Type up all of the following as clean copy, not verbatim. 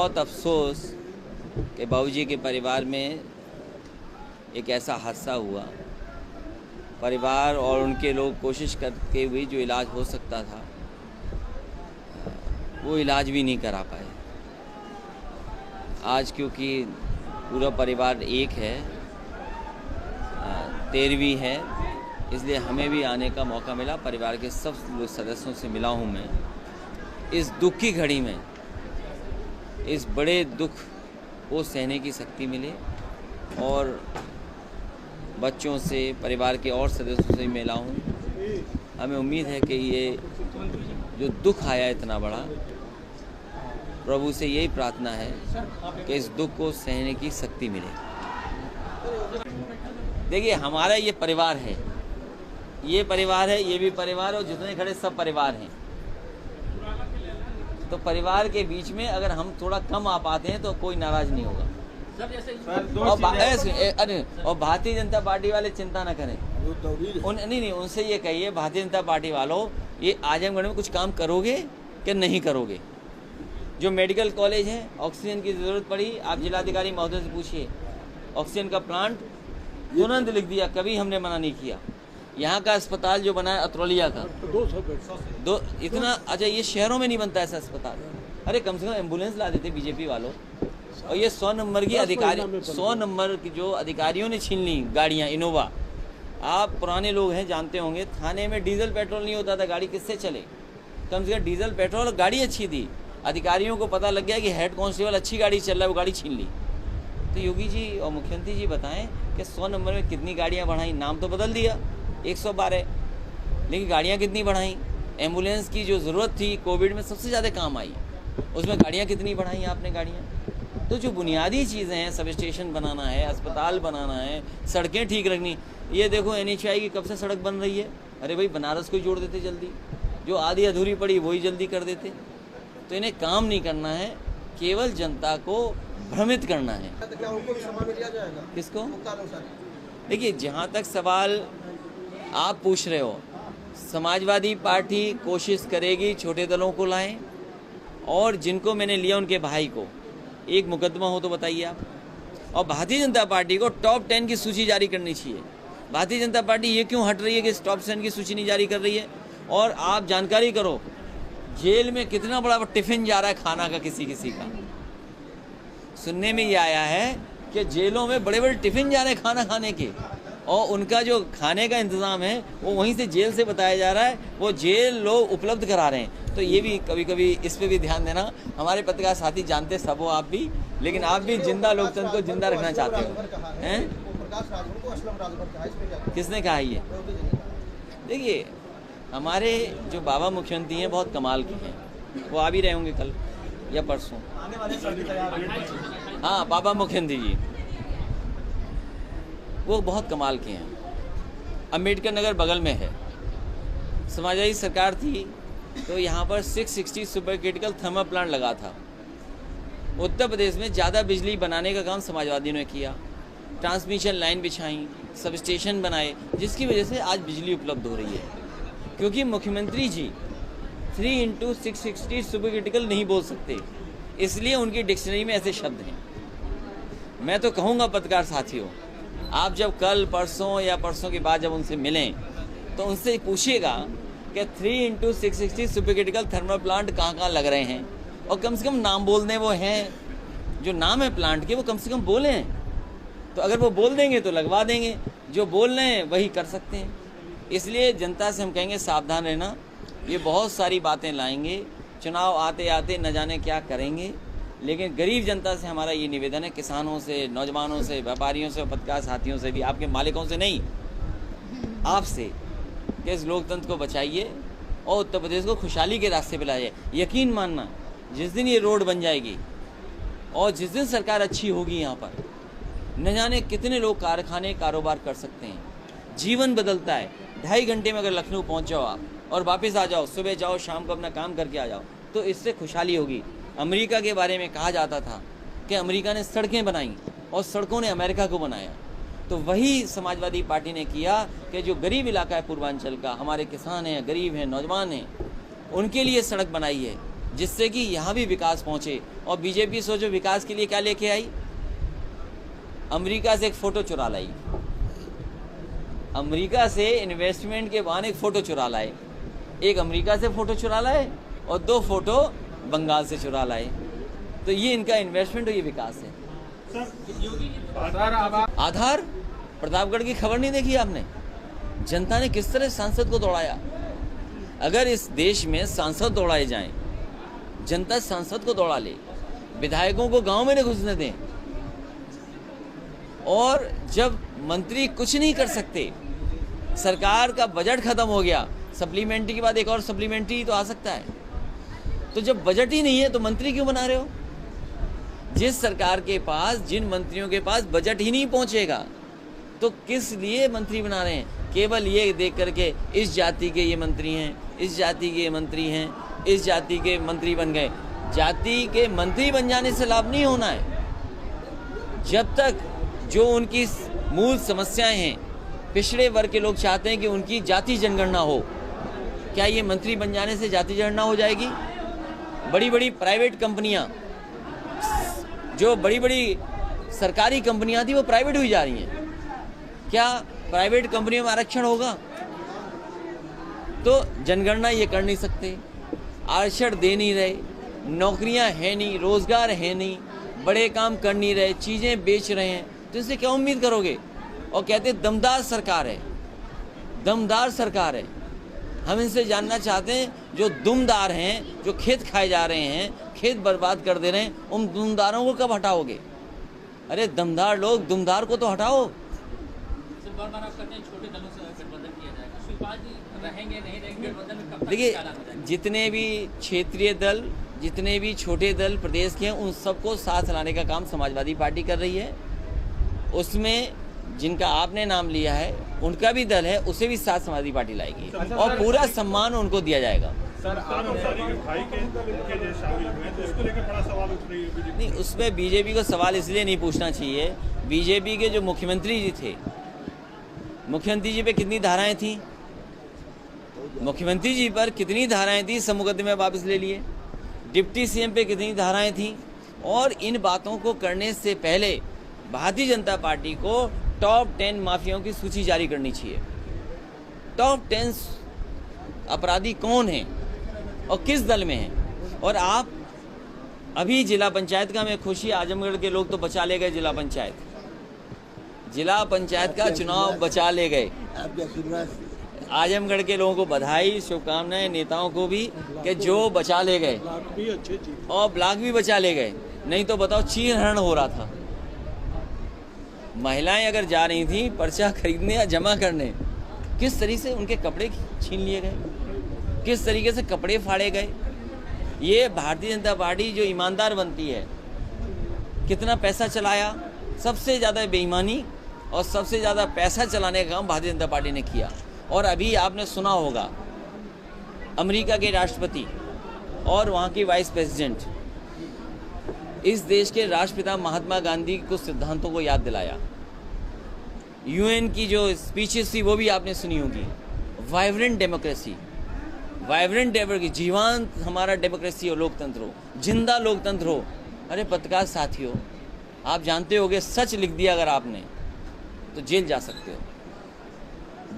बहुत अफसोस कि बाबूजी के परिवार में एक ऐसा हादसा हुआ। परिवार और उनके लोग कोशिश करके हुए जो इलाज हो सकता था वो इलाज भी नहीं करा पाए। आज क्योंकि पूरा परिवार एक है, 13वीं है, इसलिए हमें भी आने का मौका मिला। परिवार के सब सदस्यों से मिला हूँ मैं। इस दुख की घड़ी में, इस बड़े दुख को सहने की शक्ति मिले और बच्चों से, परिवार के और सदस्यों से मिला हूँ। हमें उम्मीद है कि ये जो दुख आया इतना बड़ा, प्रभु से यही प्रार्थना है कि इस दुख को सहने की शक्ति मिले। देखिए, हमारा ये परिवार है, ये परिवार है, ये भी परिवार, और जितने खड़े सब परिवार हैं। तो परिवार के बीच में अगर हम थोड़ा कम आ पाते हैं तो कोई नाराज नहीं होगा। और भारतीय जनता पार्टी वाले चिंता न करें। नहीं, उनसे ये कहिए, भारतीय जनता पार्टी वालों, ये आजमगढ़ में कुछ काम करोगे कि नहीं करोगे? जो मेडिकल कॉलेज है, ऑक्सीजन की ज़रूरत पड़ी, आप जिलाधिकारी महोदय से पूछिए। ऑक्सीजन का प्लांट तुरंत लिख दिया, कभी हमने मना नहीं किया। यहाँ का अस्पताल जो बना है अतरौलिया का, दो इतना अच्छा, ये शहरों में नहीं बनता ऐसा अस्पताल। अरे कम से कम एम्बुलेंस ला देते बीजेपी वालों। और ये 100 नंबर की अधिकारी, 100 नंबर की जो अधिकारियों ने छीन ली गाड़ियाँ इनोवा। आप पुराने लोग हैं, जानते होंगे, थाने में डीजल पेट्रोल नहीं होता था, गाड़ी किससे चले? कम से कम डीजल पेट्रोल, गाड़ी अच्छी थी। अधिकारियों को पता लग गया कि हेड कांस्टेबल अच्छी गाड़ी चल रहा है, वो गाड़ी छीन ली। तो योगी जी और मुख्यमंत्री जी बताएं कि 100 नंबर में कितनी गाड़ियाँ बढ़ाई? नाम तो बदल दिया 112, लेकिन गाड़ियाँ कितनी बढ़ाई? एम्बुलेंस की जो ज़रूरत थी कोविड में सबसे ज़्यादा काम आई, उसमें गाड़ियाँ कितनी बढ़ाई आपने गाड़ियाँ? तो जो बुनियादी चीज़ें हैं, सब स्टेशन बनाना है, अस्पताल बनाना है, सड़कें ठीक रखनी। ये देखो NHAI की कब से सड़क बन रही है। अरे भाई, बनारस को ही जोड़ देते जल्दी, जो आधी अधूरी पड़ी वही जल्दी कर देते। तो इन्हें काम नहीं करना है, केवल जनता को भ्रमित करना है। किसको? देखिए, जहाँ तक सवाल आप पूछ रहे हो, समाजवादी पार्टी कोशिश करेगी छोटे दलों को लाएं, और जिनको मैंने लिया उनके भाई को एक मुकदमा हो तो बताइए आप। और भारतीय जनता पार्टी को टॉप 10 की सूची जारी करनी चाहिए। भारतीय जनता पार्टी ये क्यों हट रही है कि टॉप 10 की सूची नहीं जारी कर रही है? और आप जानकारी करो, जेल में कितना बड़ा टिफिन जा रहा है खाना का, किसी किसी का। सुनने में ये आया है कि जेलों में बड़े बड़े टिफिन जा रहे हैं खाना खाने के, और उनका जो खाने का इंतज़ाम है वो वहीं से जेल से बताया जा रहा है, वो जेल लोग उपलब्ध करा रहे हैं। तो ये भी कभी कभी इस पे भी ध्यान देना। हमारे पत्रकार साथी जानते सब हो आप भी, लेकिन आप भी जिंदा लोकतंत्र को जिंदा रखना चाहते हो, हैं? किसने कहा ये? देखिए, हमारे जो बाबा मुख्यमंत्री हैं बहुत कमाल के हैं, वो आ भी रहे होंगे कल या परसों। हाँ, बाबा मुख्यमंत्री जी वो बहुत कमाल के हैं। अम्बेडकर नगर बगल में है, समाजवादी सरकार थी तो यहाँ पर 660 सुपर क्रिटिकल थर्मल प्लांट लगा था। उत्तर प्रदेश में ज़्यादा बिजली बनाने का काम समाजवादियों ने किया, ट्रांसमिशन लाइन बिछाई, सब स्टेशन बनाए, जिसकी वजह से आज बिजली उपलब्ध हो रही है। क्योंकि मुख्यमंत्री जी 3x660 सुपर क्रिटिकल नहीं बोल सकते, इसलिए उनकी डिक्शनरी में ऐसे शब्द हैं। मैं तो कहूँगा पत्रकार साथियों, आप जब कल परसों या परसों के बाद जब उनसे मिलें तो उनसे पूछिएगा कि 3x660 super critical thermal plant कहाँ कहाँ लग रहे हैं, और कम से कम नाम बोल दें। वो हैं, जो नाम है प्लांट के वो कम से कम बोलें। तो अगर वो बोल देंगे तो लगवा देंगे, जो बोल रहे हैं वही कर सकते हैं। इसलिए जनता से हम कहेंगे सावधान रहना, ये बहुत सारी बातें लाएंगे, चुनाव आते आते न जाने क्या करेंगे। लेकिन गरीब जनता से हमारा ये निवेदन है, किसानों से, नौजवानों से, व्यापारियों से, पत्रकार साथियों से भी, आपके मालिकों से नहीं, आपसे, कि इस लोकतंत्र को बचाइए और उत्तर प्रदेश को खुशहाली के रास्ते पे लाइए। यकीन मानना, जिस दिन ये रोड बन जाएगी और जिस दिन सरकार अच्छी होगी, यहाँ पर न जाने कितने लोग कारखाने कारोबार कर सकते हैं। जीवन बदलता है। 2.5 घंटे में अगर लखनऊ पहुँच जाओ आप और वापस आ जाओ, सुबह जाओ शाम को अपना काम करके आ जाओ, तो इससे खुशहाली होगी। अमेरिका के बारे में कहा जाता था कि अमेरिका ने सड़कें बनाई और सड़कों ने अमेरिका को बनाया। तो वही समाजवादी पार्टी ने किया कि जो गरीब इलाका है पूर्वांचल का, हमारे किसान हैं, गरीब हैं, नौजवान हैं, उनके लिए सड़क बनाई है। जिससे कि यहाँ भी विकास पहुँचे। और बीजेपी सोचो विकास के लिए क्या लेके आई, अमेरिका से एक फ़ोटो चुरा लाई, अमेरिका से इन्वेस्टमेंट के बहाने एक फ़ोटो चुरा लाए, एक अमेरिका से फ़ोटो चुरा लाए और 2 फ़ोटो बंगाल से चुरा लाए। तो ये इनका इन्वेस्टमेंट और ये विकास है। आधार प्रतापगढ़ की खबर नहीं देखी आपने, जनता ने किस तरह सांसद को दौड़ाया। अगर इस देश में सांसद दौड़ाए जाएं, जनता सांसद को दौड़ा ले, विधायकों को गांव में न घुसने दें, और जब मंत्री कुछ नहीं कर सकते, सरकार का बजट खत्म हो गया, सप्लीमेंट्री के बाद एक और सप्लीमेंट्री तो आ सकता है, तो जब बजट ही नहीं है तो मंत्री क्यों बना रहे हो? जिस सरकार के पास, जिन मंत्रियों के पास बजट ही नहीं पहुंचेगा तो किस लिए मंत्री बना रहे हैं? केवल ये देख करके इस जाति के ये मंत्री हैं, इस जाति के ये मंत्री हैं, इस जाति के मंत्री बन गए। जाति के मंत्री बन जाने से लाभ नहीं होना है। जब तक जो उनकी मूल समस्याएं हैं, पिछड़े वर्ग के लोग चाहते हैं कि उनकी जाति जनगणना हो। क्या ये मंत्री बन जाने से जाति जनगणना हो जाएगी? बड़ी बड़ी प्राइवेट कंपनियां, जो बड़ी बड़ी सरकारी कंपनियां थी वो प्राइवेट हुई जा रही हैं। क्या प्राइवेट कंपनियों में आरक्षण होगा? तो जनगणना ये कर नहीं सकते, आरक्षण दे नहीं रहे, नौकरियां है नहीं, रोजगार है नहीं, बड़े काम कर नहीं रहे, चीज़ें बेच रहे हैं, तो इससे क्या उम्मीद करोगे? और कहते हैं दमदार सरकार है, दमदार सरकार है। हम इनसे जानना चाहते हैं, जो दुमदार हैं, जो खेत खाए जा रहे हैं, खेत बर्बाद कर दे रहे हैं, उन दुमदारों को कब हटाओगे? अरे दमदार लोग, दुमदार को तो हटाओ। छोटे दलों से गठबंधन किया जाएगा, शिवपाल जी रहेंगे नहीं रहेंगे गठबंधन में? कब तक देखिए, जितने भी क्षेत्रीय दल, जितने भी छोटे दल प्रदेश के हैं, उन सबको साथ लाने का काम समाजवादी पार्टी कर रही है। उसमें जिनका आपने नाम लिया है, उनका भी दल है, उसे भी साथ समाजवादी पार्टी लाएगी और पूरा सम्मान उनको दिया जाएगा। नहीं, उसमें बीजेपी को सवाल इसलिए नहीं पूछना चाहिए। बीजेपी के जो मुख्यमंत्री जी थे, मुख्यमंत्री जी पे कितनी धाराएं थी? मुख्यमंत्री जी पर कितनी धाराएं थी? सब मुकदमे वापस ले लिए। डिप्टी सीएम पे कितनी धाराएं थी? और इन बातों को करने से पहले भारतीय जनता पार्टी को टॉप 10 माफियाओं की सूची जारी करनी चाहिए। टॉप 10 अपराधी कौन हैं और किस दल में हैं? और आप अभी जिला पंचायत का, मैं खुशी, आजमगढ़ के लोग तो बचा ले गए, जिला पंचायत का चुनाव बचा ले गए। आजमगढ़ के लोगों को बधाई, शुभकामनाएं, नेताओं को भी, कि जो बचा ले गए, और ब्लॉक भी बचा ले गए। नहीं तो बताओ, चीर हरण हो रहा था। महिलाएं अगर जा रही थी पर्चा खरीदने या जमा करने, किस तरीके से उनके कपड़े छीन लिए गए, किस तरीके से कपड़े फाड़े गए। ये भारतीय जनता पार्टी जो ईमानदार बनती है, कितना पैसा चलाया, सबसे ज़्यादा बेईमानी और सबसे ज़्यादा पैसा चलाने का काम भारतीय जनता पार्टी ने किया। और अभी आपने सुना होगा, अमेरिका के राष्ट्रपति और वहाँ की वाइस प्रेसिडेंट इस देश के राष्ट्रपिता महात्मा गांधी के कुछ सिद्धांतों को याद दिलाया। यूएन की जो स्पीचेस थी वो भी आपने सुनी होगी। वाइब्रेंट डेमोक्रेसी, जीवंत हमारा डेमोक्रेसी हो, लोकतंत्र हो, जिंदा लोकतंत्र हो। अरे पत्रकार साथियों, आप जानते होगे, सच लिख दिया अगर आपने तो जेल जा सकते हो,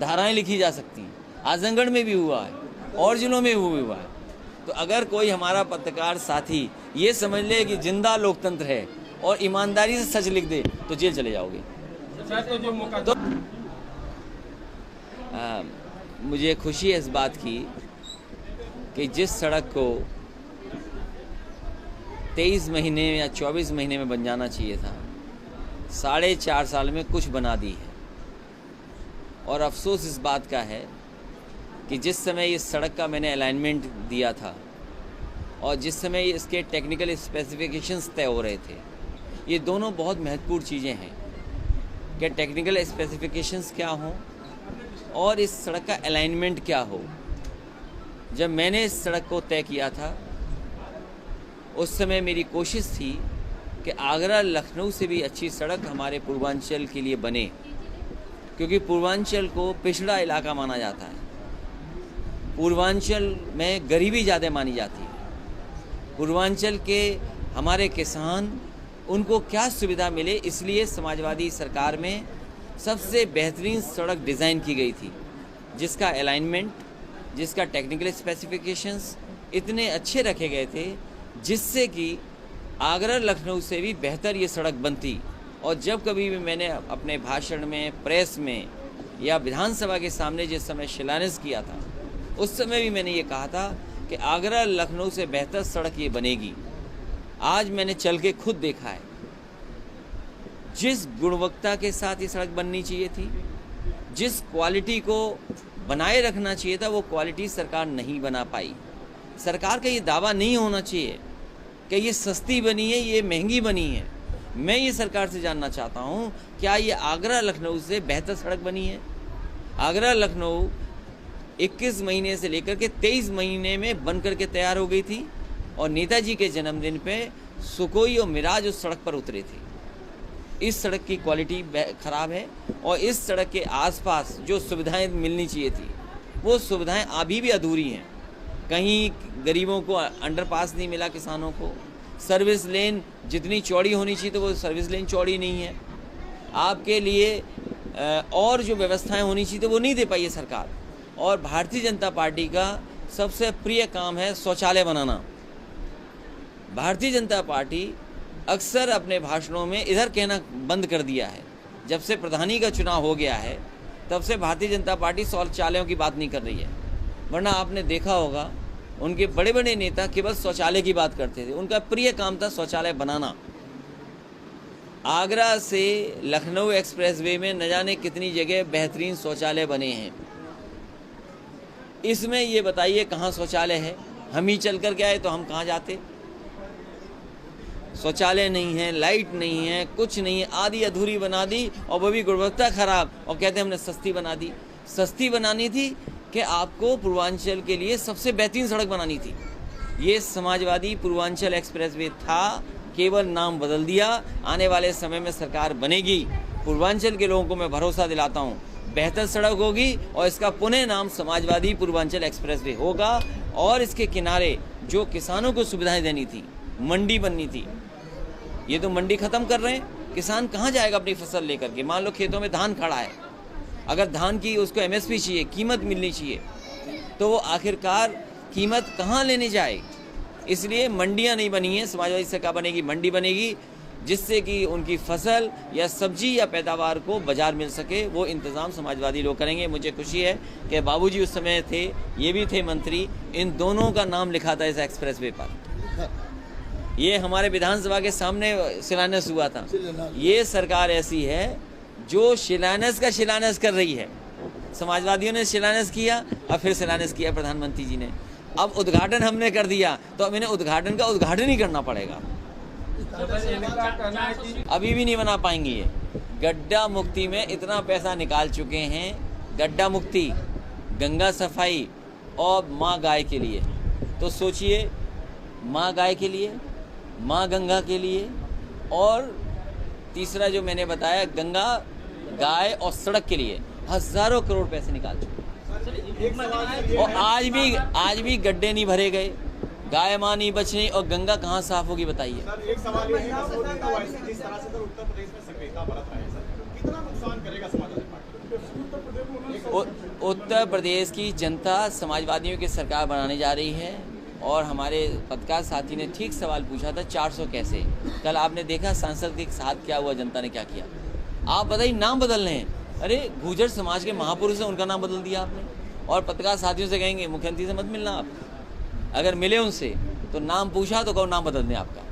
धाराएं लिखी जा सकती हैं। आजमगढ़ में भी हुआ है और जिलों में भी हुआ है। तो अगर कोई हमारा पत्रकार साथी ये समझ ले कि जिंदा लोकतंत्र है और ईमानदारी से सच लिख दे तो जेल चले जाओगे। तो मुझे खुशी है इस बात की कि जिस सड़क को 23 महीने या 24 महीने में बन जाना चाहिए था, 4.5 साल में कुछ बना दी है। और अफसोस इस बात का है कि जिस समय इस सड़क का मैंने अलाइनमेंट दिया था और जिस समय इसके टेक्निकल स्पेसिफिकेशंस तय हो रहे थे, ये दोनों बहुत महत्वपूर्ण चीज़ें हैं कि टेक्निकल स्पेसिफिकेशंस क्या हों और इस सड़क का अलाइनमेंट क्या हो। जब मैंने इस सड़क को तय किया था, उस समय मेरी कोशिश थी कि आगरा लखनऊ से भी अच्छी सड़क हमारे पूर्वांचल के लिए बने, क्योंकि पूर्वांचल को पिछड़ा इलाका माना जाता है। पूर्वांचल में गरीबी ज़्यादा मानी जाती है। पूर्वांचल के हमारे किसान, उनको क्या सुविधा मिले, इसलिए समाजवादी सरकार में सबसे बेहतरीन सड़क डिज़ाइन की गई थी, जिसका अलाइनमेंट, जिसका टेक्निकल स्पेसिफिकेशंस इतने अच्छे रखे गए थे, जिससे कि आगरा लखनऊ से भी बेहतर ये सड़क बनती। और जब कभी भी मैंने अपने भाषण में, प्रेस में या विधानसभा के सामने जिस समय शिलान्यास किया था, उस समय भी मैंने ये कहा था कि आगरा लखनऊ से बेहतर सड़क ये बनेगी। आज मैंने चल के खुद देखा है, जिस गुणवत्ता के साथ ये सड़क बननी चाहिए थी, जिस क्वालिटी को बनाए रखना चाहिए था, वो क्वालिटी सरकार नहीं बना पाई। सरकार का ये दावा नहीं होना चाहिए कि ये सस्ती बनी है, ये महंगी बनी है। मैं ये सरकार से जानना चाहता हूँ, क्या ये आगरा लखनऊ से बेहतर सड़क बनी है? आगरा लखनऊ 21 महीने से लेकर के 23 महीने में बन करके तैयार हो गई थी, और नेताजी के जन्मदिन पे सुकोई और मिराज उस सड़क पर उतरे थे। इस सड़क की क्वालिटी ख़राब है, और इस सड़क के आसपास जो सुविधाएं मिलनी चाहिए थी, वो सुविधाएं अभी भी अधूरी हैं। कहीं गरीबों को अंडरपास नहीं मिला, किसानों को सर्विस लेन जितनी चौड़ी होनी चाहिए तो वो सर्विस लेन चौड़ी नहीं है। आपके लिए और जो व्यवस्थाएं होनी चाहिए तो वो नहीं दे पाई है सरकार। और भारतीय जनता पार्टी का सबसे प्रिय काम है शौचालय बनाना। भारतीय जनता पार्टी अक्सर अपने भाषणों में इधर कहना बंद कर दिया है। जब से प्रधानी का चुनाव हो गया है, तब से भारतीय जनता पार्टी शौचालयों की बात नहीं कर रही है। वरना आपने देखा होगा, उनके बड़े बड़े नेता केवल शौचालय की बात करते थे। उनका प्रिय काम था शौचालय बनाना। आगरा से लखनऊ एक्सप्रेसवे में न जाने कितनी जगह बेहतरीन शौचालय बने हैं। इसमें ये बताइए कहाँ शौचालय है? हम ही चल कर के आए तो हम कहाँ जाते? शौचालय नहीं है, लाइट नहीं है, कुछ नहीं है, आधी अधूरी बना दी, और वो भी गुणवत्ता खराब, और कहते हमने सस्ती बना दी। सस्ती बनानी थी कि आपको पूर्वांचल के लिए सबसे बेहतरीन सड़क बनानी थी। ये समाजवादी पूर्वांचल एक्सप्रेसवे था, केवल नाम बदल दिया। आने वाले समय में सरकार बनेगी। पूर्वांचल के लोगों को मैं भरोसा दिलाता हूँ, बेहतर सड़क होगी, और इसका पुनः नाम समाजवादी पूर्वांचल एक्सप्रेसवे होगा। और इसके किनारे जो किसानों को सुविधाएं देनी थी, मंडी बननी थी, ये तो मंडी ख़त्म कर रहे हैं। किसान कहाँ जाएगा अपनी फसल लेकर के? मान लो खेतों में धान खड़ा है, अगर धान की उसको MSP चाहिए, कीमत मिलनी चाहिए, तो वो आखिरकार कीमत कहाँ लेने जाए? इसलिए मंडियाँ नहीं बनी हैं। समाजवादी सरकार बनेगी, मंडी बनेगी, जिससे कि उनकी फसल या सब्जी या पैदावार को बाजार मिल सके। वो इंतज़ाम समाजवादी लोग करेंगे। मुझे खुशी है कि बाबूजी उस समय थे, ये भी थे मंत्री, इन दोनों का नाम लिखा था इस एक्सप्रेसवे पर। ये हमारे विधानसभा के सामने शिलान्यास हुआ था। ये सरकार ऐसी है जो शिलान्यास का शिलान्यास कर रही है। समाजवादियों ने शिलान्यास किया, और फिर शिलान्यास किया प्रधानमंत्री जी ने। अब उद्घाटन हमने कर दिया, तो अब इन्हें उद्घाटन का उद्घाटन ही करना पड़ेगा। अभी भी नहीं बना पाएंगे ये। गड्ढा मुक्ति में इतना पैसा निकाल चुके हैं, गड्ढा मुक्ति, गंगा सफाई और माँ गाय के लिए। तो सोचिए, माँ गाय के लिए, माँ गंगा के लिए, और तीसरा जो मैंने बताया गंगा, गाय और सड़क के लिए हजारों करोड़ पैसे निकाल चुके। और आज भी गड्ढे नहीं भरे गए, गाय माँ नहीं बचनी, और गंगा कहाँ साफ होगी बताइए? एक सवाल ये है कि जिस तरह से उत्तर प्रदेश में सक्रियता बरत रहे हैं सर, कितना नुकसान करेगा समाजवादी पार्टी? उत्तर प्रदेश की जनता समाजवादियों की सरकार बनाने जा रही है। और हमारे पत्रकार साथी ने ठीक सवाल पूछा था, 400 कैसे? कल आपने देखा सांसद के साथ क्या हुआ, जनता ने क्या किया? आप बताइए, नाम बदलने हैं। अरे गुर्जर समाज के महापुरुष हैं, उनका नाम बदल दिया आपने। और पत्रकार साथियों से कहेंगे मुख्यमंत्री से मत मिलना आप, अगर मिले उनसे तो नाम पूछा तो कहो नाम बदल दें आपका।